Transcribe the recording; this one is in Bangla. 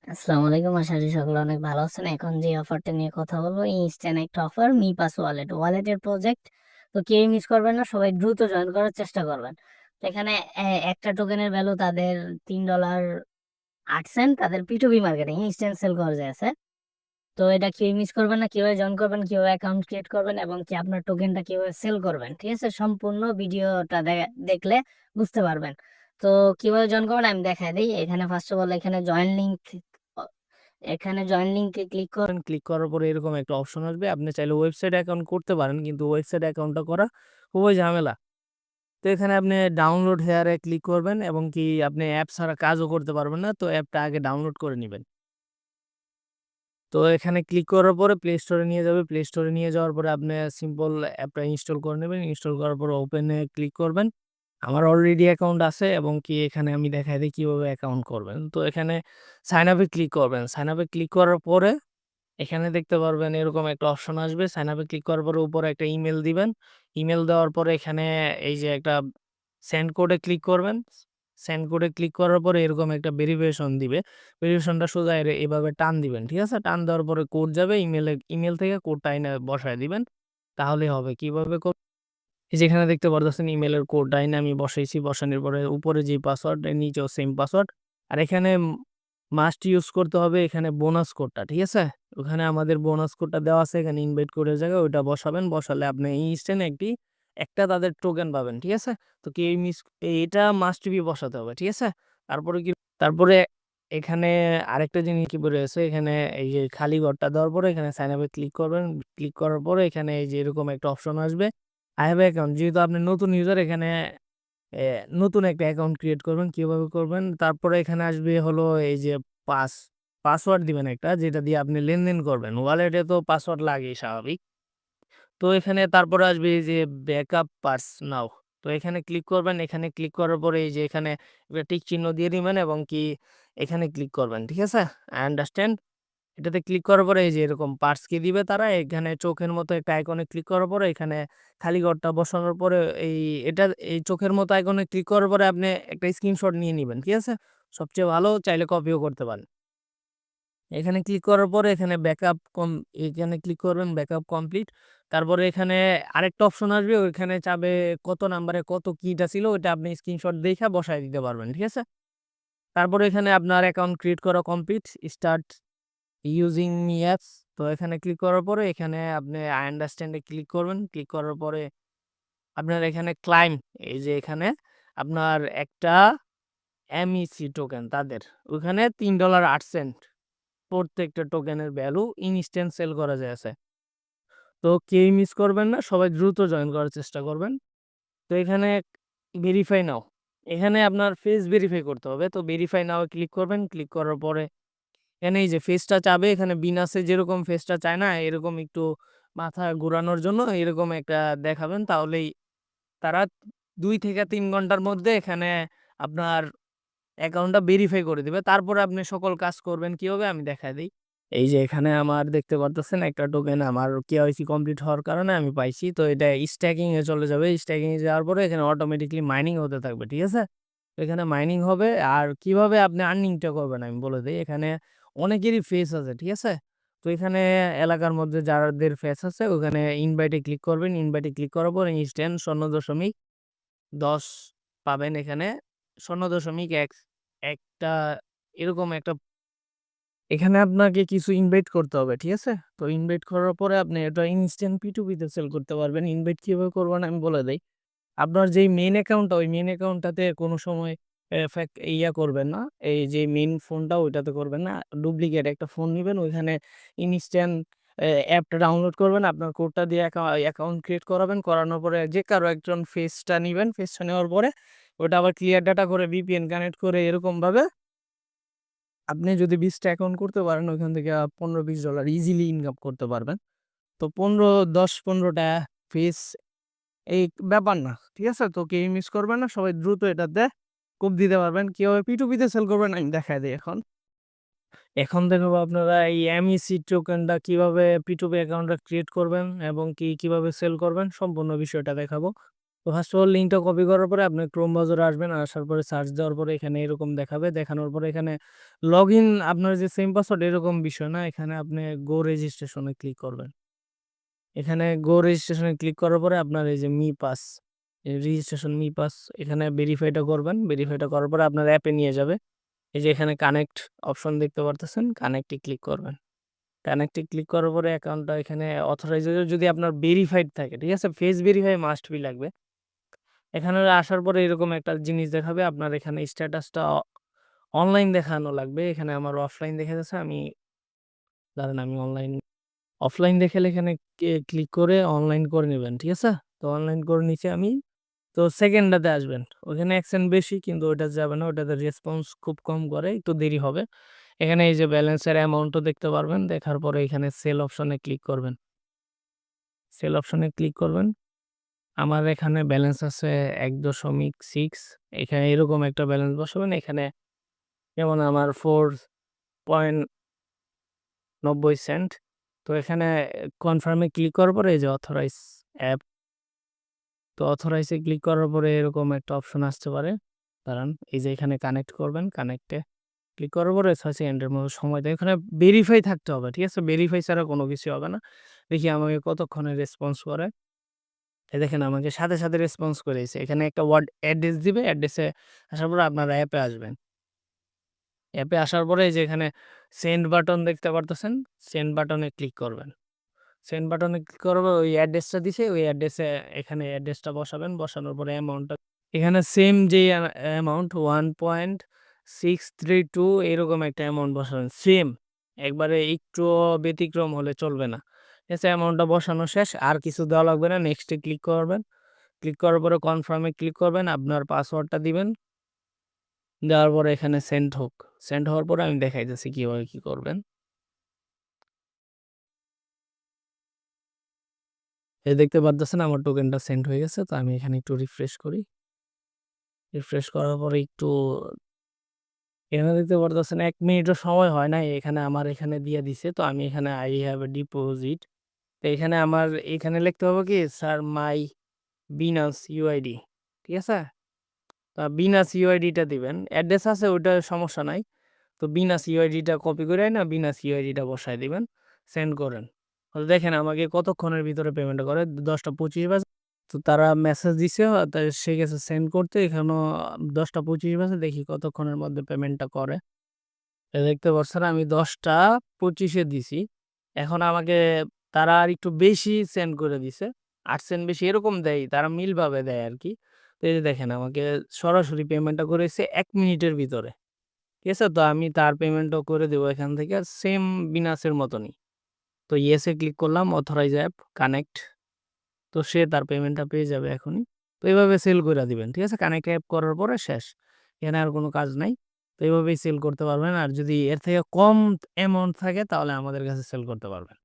আসসালামু আলাইকুম, আশা করি সকলে অনেক ভালো আছেন। এখন যে অফারটা নিয়ে কথা বলবো, ইনস্ট্যান্ট একটা অফার, মি পাস ওয়ালেটের প্রজেক্ট। তো কেউ মিস করবেন না, সবাই দ্রুত জয়েন করার চেষ্টা করবেন। তো এখানে একটা টোকেনের ভ্যালু তাদের $3.08। তাদের পিটুপি মার্কেটে ইনস্ট্যান্ট সেল করা যায় আছে। তো এটা কেউ মিস করবেন না, কিভাবে জয়েন করবেন, কিভাবে অ্যাকাউন্ট ক্রিয়েট করবেন এবং কি আপনার টোকেনটা কিভাবে সেল করবেন, ঠিক আছে? সম্পূর্ণ ভিডিওটা দেখলে বুঝতে পারবেন। তো কিভাবে জয়েন করবেন আমি দেখাই দিই। এখানে ফার্স্ট অফ অল এখানে জয়েন লিঙ্কে ক্লিক করুন। ক্লিক করার পরে এরকম একটা অপশন আসবে। আপনি চাইলে ওয়েবসাইট অ্যাকাউন্ট করতে পারেন, কিন্তু ওয়েবসাইট অ্যাকাউন্টটা করা খুবই ঝামেলা। তো এখানে আপনি ডাউনলোড হেয়ারে ক্লিক করবেন এবং কি আপনি অ্যাপ ছাড়া কাজও করতে পারবেন না। তো অ্যাপটা আগে ডাউনলোড করে নিবেন। তো এখানে ক্লিক করার পরে প্লে স্টোরে নিয়ে যাবে। প্লে স্টোরে নিয়ে যাওয়ার পরে আপনি সিম্পল অ্যাপটা ইনস্টল করে নেবেন। ইনস্টল করার পরে ওপেনে ক্লিক করবেন। আমার অলরেডি অ্যাকাউন্ট আছে এবং কি এখানে আমি দেখাই দিই কিভাবে অ্যাকাউন্ট করবেন। তো এখানে সাইন আপে ক্লিক করবেন। সাইন আপে ক্লিক করার পরে এখানে দেখতে পারবেন এরকম একটা অপশন আসবে। সাইন আপে ক্লিক করার পরে উপরে একটা ইমেইল দিবেন। ইমেইল দেওয়ার পরে এখানে এই যে একটা সেন্ড কোডে ক্লিক করবেন। সেন্ড কোডে ক্লিক করার পরে এরকম একটা ভেরিফিকেশন দিবে। ভেরিফিকেশনটা সোজা এভাবে টান দিবেন। ঠিক আছে? টান দেওয়ার পরে কোড যাবে ইমেইল থেকে কোডটা এনে বসায় দিবেন। তাহলেই হবে। কিভাবে এই যে এখানে দেখতে পারতেছেন ইমেইলের কোডটা এনে আমি বসাইছি। বসানোর পরে উপরে যে পাসওয়ার্ড এর নিচেও সেম পাসওয়ার্ড। আর এখানে মাস্ট ইউজ করতে হবে এখানে বোনাস কোডটা। ঠিক আছে? ওখানে আমাদের বোনাস কোডটা দেওয়া আছে এখানে ইনভাইট কোডের জায়গায় ওইটা বসাবেন। বসালে আপনি ইনস্ট্যান্ট একটা তাদের টোকেন পাবেন। ঠিক আছে? তো কি এটা মাস্ট বি বসাতে হবে। ঠিক আছে? তারপরে তারপরে এখানে আরেকটা জিনিস কি রয়েছে এখানে এই যে খালি ঘরটা দেওয়ার পরে এখানে সাইন আপে ক্লিক করবেন। ক্লিক করার পরে এখানে এই যে এরকম একটা অপশন আসবে। আই হ্যাভ অ্যাকাউন্ট যেহেতু আপনি নতুন ইউজার এখানে এ নতুন একটা অ্যাকাউন্ট ক্রিয়েট করবেন। কিভাবে করবেন? তারপরে এখানে আসবে হলো এই যে পাসওয়ার্ড দিবেন একটা যেটা দিয়ে আপনি লেনদেন করবেন। ওয়ালেটে তো পাসওয়ার্ড লাগেই স্বাভাবিক। তো এখানে তারপরে আসবে এই যে ব্যাকআপ পার্স নাও। তো এখানে ক্লিক করবেন। এখানে ক্লিক করার পরে এই যে এখানে একটা টিক চিহ্ন দিয়ে দিবেন এবং কি এখানে ক্লিক করবেন। ঠিক আছে? I understand. এটাতে ক্লিক করার পরে এই যে এরকম পার্স কি দিবে তারা এখানে চোখের মতো একটা আইকনে ক্লিক করার পরে এখানে খালি ঘরটা বসানোর পরে এই এটা এই চোখের মতো আইকনে ক্লিক করার পরে আপনি একটা স্ক্রিনশট নিয়ে নিবেন। ঠিক আছে? সবচেয়ে ভালো চাইলে কপিও করতে পারেন। এখানে ক্লিক করার পরে এখানে ক্লিক করবেন ব্যাকআপ কমপ্লিট। তারপরে এখানে আরেকটা অপশন আসবে ওইখানে চাবে কত নাম্বারে কত কিটা ছিল ওইটা আপনি স্ক্রিনশট দেইখা বসায় দিতে পারবেন। ঠিক আছে? তারপরে এখানে আপনার অ্যাকাউন্ট ক্রিয়েট করা কমপ্লিট। Start using apps. তো এখানে ক্লিক করার পরে এখানে আপনি আই আন্ডারস্ট্যান্ড এ ক্লিক করবেন। ক্লিক করার পরে আপনার এখানে ক্লাইম এই যে এখানে আপনার একটা এমইসি টোকেন তাদের ওখানে $3.08 প্রত্যেকটা টোকেনের ভ্যালু ইনস্ট্যান্ট সেল করা যাইতেছে। তো কেউই মিস করবেন না। সবাই দ্রুত জয়েন করার চেষ্টা করবেন। তো এখানে ভেরিফাই নাও। এখানে আপনার ফেস ভেরিফাই করতে হবে। তো ভেরিফাই নাও এ ক্লিক করবেন। ক্লিক করার পরে এখানে এই যে ফেসটা চাবে এখানে বিনাসে যেরকম ফেসটা চায় না এরকম একটু মাথা ঘুরানোর জন্য এরকম একটা দেখাবেন তাহলেই তারা ২ থেকে ৩ ঘন্টার মধ্যে এখানে আপনার অ্যাকাউন্টটা ভেরিফাই করে দিবে। তারপরে আপনি সকল কাজ করবেন কিভাবে আমি দেখায় দেই। এই যে এখানে আমার দেখতে পারতেছেন একটা টোকেন আমার কেওয়াইসি কমপ্লিট হওয়ার কারণে আমি পাইছি। তো এটা স্ট্যাকিং এ চলে যাবে। স্ট্যাকিং এ যাওয়ার পরে এখানে অটোমেটিক্যালি মাইনিং হতে থাকবে। ঠিক আছে? তো এখানে মাইনিং হবে আর কিভাবে আপনি আর্নিংটা করবেন আমি বলে দেই। এখানে অনেকেরই ফেস আছে। ঠিক আছে? তো এখানে এলাকার মধ্যে যাদের ফেস আছে ওখানে ইনভাইট এ ক্লিক করবেন। ইনভাইট এ ক্লিক করার পর ইনস্ট্যান্ট ০.১০ পাবেন এখানে ০.১ একটা এরকম একটা এখানে আপনাকে কিছু ইনভাইট করতে হবে। ঠিক আছে? তো ইনভাইট করার পরে আপনি এটা ইনস্ট্যান্ট P2P তে সেল করতে পারবেন। ইনভাইট কিভাবে করবেন আমি বলে দেই। আপনার যেই মেইন অ্যাকাউন্টটা ওই মেইন অ্যাকাউন্টটাতে কোনো সময় করবেন না। এই যে মেইন ফোনটা ওইটাতে করবেন না। ডুপ্লিকেট একটা ফোন নিবেন ওইখানে ইনস্ট্যান্ট অ্যাপটা ডাউনলোড করবেন। আপনার কোডটা দিয়ে অ্যাকাউন্ট ক্রিয়েট করাবেন। করানোর পরে যে কারো একজন ফেসটা নিবেন। ফেসটা নেওয়ার পরে ওটা আবার ক্লিয়ার ডাটা করে VPN কানেক্ট করে এরকমভাবে আপনি যদি ২০ টা অ্যাকাউন্ট করতে পারেন ওইখান থেকে $15-20 ইজিলি ইনকাম করতে পারবেন। তো ১৫ টা ফেস এই ব্যাপার না। ঠিক আছে? তো কেউ মিস করবেন না। সবাই দ্রুত এটাতে কোপ দিতে পারবেন। কিভাবে P2P তে সেল করবেন আমি দেখায় দেই এখন। এখন দেখাবো আপনারা এই MEC টোকেনটা কিভাবে P2P অ্যাকাউন্টটা ক্রিয়েট করবেন এবং কিভাবে সেল করবেন সম্পূর্ণ বিষয়টা দেখাবো। তো ফার্স্ট অফ অল লিঙ্কটা কপি করার পরে আপনি ক্রোম ব্রাউজারে আসবেন। আসার পরে সার্চ দেওয়ার পরে এখানে এরকম দেখাবে। দেখানোর পরে এখানে লগইন আপনার যে সেম পাসওয়ার্ড এরকম বিষয় না। এখানে আপনি গো রেজিস্ট্রেশন এ ক্লিক করবেন। এখানে গো রেজিস্ট্রেশন এ ক্লিক করার পরে আপনার এই যে me pass, registration me pass এখানে ভেরিফাইটা করবেন। ভেরিফাইটা করার পরে আপনার অ্যাপে নিয়ে যাবে। এই যে এখানে কানেক্ট অপশন দেখতে পারতেছেন, কানেক্টে ক্লিক করবেন। কানেক্টে ক্লিক করার পরে অ্যাকাউন্টটা এখানে অথরাইজ যদি আপনার ভেরিফাইড থাকে, ঠিক আছে? ফেস ভেরিফাই মাস্ট বি লাগবে। এখানে আসার পরে এরকম একটা জিনিস দেখাবে। আপনার এখানে স্ট্যাটাসটা অনলাইন দেখানো লাগবে। এখানে আমার অফলাইন দেখা যাচ্ছে। দাঁড়ান আমি অফলাইন দেখালে এখানে ক্লিক করে অনলাইন করে নিবেন, ঠিক আছে? তো অনলাইন করে নিছি আমি। তো সেকেন্ডটাতে আসবেন। ওখানে অ্যাকসেন্ট বেশি কিন্তু ওইটাতে যাবে না। ওইটাতে রেসপন্স খুব কম করে, একটু দেরি হবে। এখানে এই যে ব্যালেন্সের অ্যামাউন্টও দেখতে পারবেন। দেখার পরে এখানে সেল অপশনে ক্লিক করবেন। সেল অপশনে ক্লিক করবেন। আমার এখানে ব্যালেন্স আছে ১.৬। এখানে এরকম একটা ব্যালেন্স বসাবেন। এখানে যেমন আমার 4.90 তো এখানে কনফার্ম এ ক্লিক করার পরে এই যে অথরাইজ অ্যাপ। তো অথরাইজ এ ক্লিক করার পরে এরকম একটা অপশন আসতে পারে। দাঁড়ান এই যে এখানে কানেক্ট করবেন। কানেক্টে ক্লিক করার পরে ৬ সেকেন্ডের মতো সময় দেয়। এখানে ভেরিফাই থাকতে হবে, ঠিক আছে? ভেরিফাই ছাড়া কোনো কিছুই হবে না। দেখি আমাকে কতক্ষণে রেসপন্স করে। এই দেখেন আমাকে সাথে, সাথে রেসপন্স করেছে। এখানে একটা ওয়ার্ড অ্যাড্রেস দিবে। অ্যাড্রেসে আসার পরে আপনারা অ্যাপে আসবেন। অ্যাপে আসার পরে এই যে এখানে সেন্ড বাটন দেখতে পারতেছেন। সেন্ড বাটনে ক্লিক করবেন। সেন্ড বাটনে ক্লিক করার পর ওই অ্যাড্রেসটা দিছে, ওই অ্যাড্রেসে এখানে অ্যাড্রেসটা বসাবেন। বসানোর পরে অ্যামাউন্টটা এখানে সেম যেই অ্যামাউন্ট 1.632 এরকম একটা অ্যামাউন্ট বসাবেন। সেম একবারে একটুও ব্যতিক্রম হলে চলবে না। ঠিক আছে? অ্যামাউন্টটা বসানো শেষ। আর কিছু দেওয়া লাগবে না। নেক্সট এ ক্লিক করবেন। ক্লিক করার পরে কনফার্ম এ ক্লিক করবেন। আপনার পাসওয়ার্ডটা দিবেন। দেওয়ার পরে এখানে সেন্ড হোক। সেন্ড হওয়ার পরে আমি দেখাইতেছি কিভাবে কি করবেন। এই দেখতে পারতেছেন আমার টোকেনটা সেন্ড হয়ে গেছে। তো আমি এখানে একটু রিফ্রেশ করি। রিফ্রেশ করার পরে একটু এখানে দেখতে পারতেছেন ১ মিনিটও সময় হয় নাই। আমার এখানে দিয়ে দিছে। তো আমি এখানে I have a deposit তো এখানে আমার এখানে লিখতে হবে কি স্যার মাই Binance UID, ঠিক আছে? তো Binance UID টা দিবেন। অ্যাড্রেস আছে ওইটা সমস্যা নাই। তো Binance UID টা কপি করে না Binance UID টা বসায় দিবেন। সেন্ড করেন। তো দেখেন আমাকে কতক্ষণের ভিতরে পেমেন্টটা করে ১০:২৫ বাজে। তো তারা মেসেজ দিছে সে গেছে সেন্ড করতে। এখানেও ১০:২৫ বাজে। দেখি কতক্ষণের মধ্যে পেমেন্টটা করে। দেখতে পাচ্ছেন আমি ১০:২৫ এ দিছি। এখন আমাকে তারা আরেকটু বেশি সেন্ড করে দিছে। ৮ সেন্ট বেশি এরকম দেয়। তারা মিলভাবে দেয় আরকি। তো এই যে দেখেন আমাকে সরাসরি পেমেন্টটা করেছে ১ মিনিটের ভিতরে। ঠিক আছে? তো আমি তার পেমেন্টও করে দেব এখান থেকে সেম বিনাসের মতনই। তো ইয়েস এ ক্লিক করলাম অথরাইজ অ্যাপ কানেক্ট। তো সে তার পেমেন্টটা পেয়ে যাবে এখনই। তো এভাবে সেল কইরা দিবেন। ঠিক আছে? কানেক্ট অ্যাপ করার পরে শেষ। এখানে আর কোনো কাজ নাই। তো এভাবেই সেল করতে পারবেন। আর যদি এর থেকে কম অ্যামাউন্ট থাকে তাহলে আমাদের কাছে সেল করতে পারবেন।